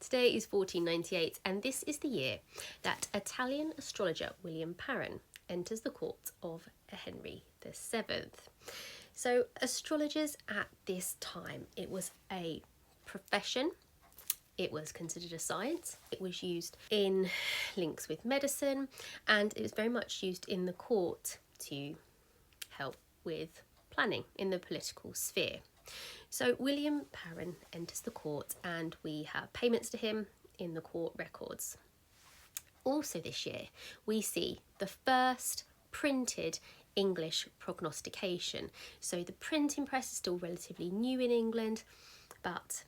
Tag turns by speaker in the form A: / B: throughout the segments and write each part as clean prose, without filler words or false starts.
A: Today is 1498, and this is the year that Italian astrologer William Parran enters the court of Henry VII. So astrologers at this time, it was a profession. It was considered a science. It was used in links with medicine, and it was very much used in the court to help with planning in the political sphere. So William Parran enters the court, and we have payments to him in the court records. Also this year, we see the first printed English prognostication. So the printing press is still relatively new in England, but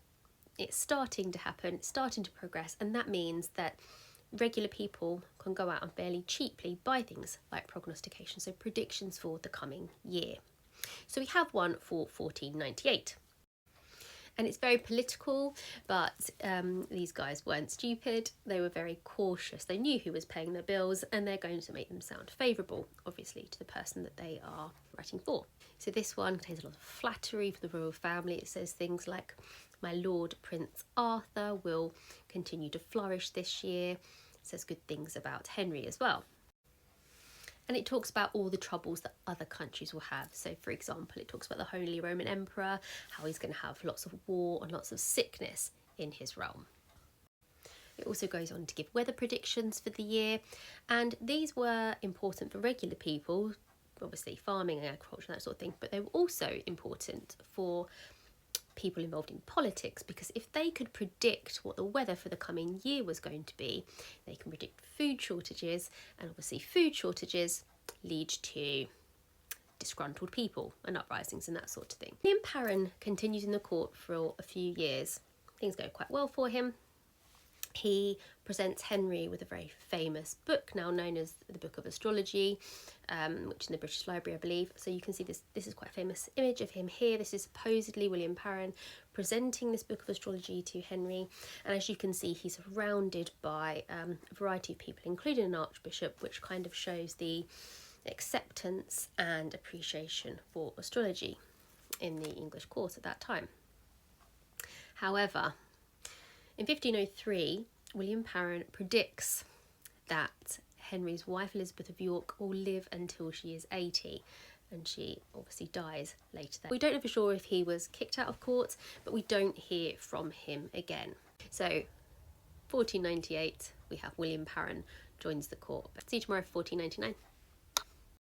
A: it's starting to happen, it's starting to progress, and that means that regular people can go out and fairly cheaply buy things like prognostication, so predictions for the coming year. So we have one for 1498. And it's very political, but these guys weren't stupid. They were very cautious. They knew who was paying their bills, and they're going to make them sound favourable, obviously, to the person that they are writing for. So this one contains a lot of flattery for the royal family. It says things like, "My Lord Prince Arthur will continue to flourish this year." It says good things about Henry as well. And it talks about all the troubles that other countries will have. So, for example, it talks about the Holy Roman Emperor, how he's going to have lots of war and lots of sickness in his realm. It also goes on to give weather predictions for the year. And these were important for regular people, obviously farming and agriculture and that sort of thing, but they were also important for people involved in politics, because if they could predict what the weather for the coming year was going to be, they can predict food shortages, and obviously food shortages lead to disgruntled people and uprisings and that sort of thing. William Parran continues in the court for a few years. Things go quite well for him. He presents Henry with a very famous book, now known as the Book of Astrology, which is in the British Library, I believe. So you can see this is quite a famous image of him here. This is supposedly William Parran presenting this Book of Astrology to Henry. And as you can see, he's surrounded by a variety of people, including an archbishop, which kind of shows the acceptance and appreciation for astrology in the English court at that time. However, in 1503, William Parran predicts that Henry's wife Elizabeth of York will live until she is 80, and she obviously dies later then. We don't know for sure if he was kicked out of court, but we don't hear from him again. So 1498, we have William Parran joins the court. See you tomorrow for 1499.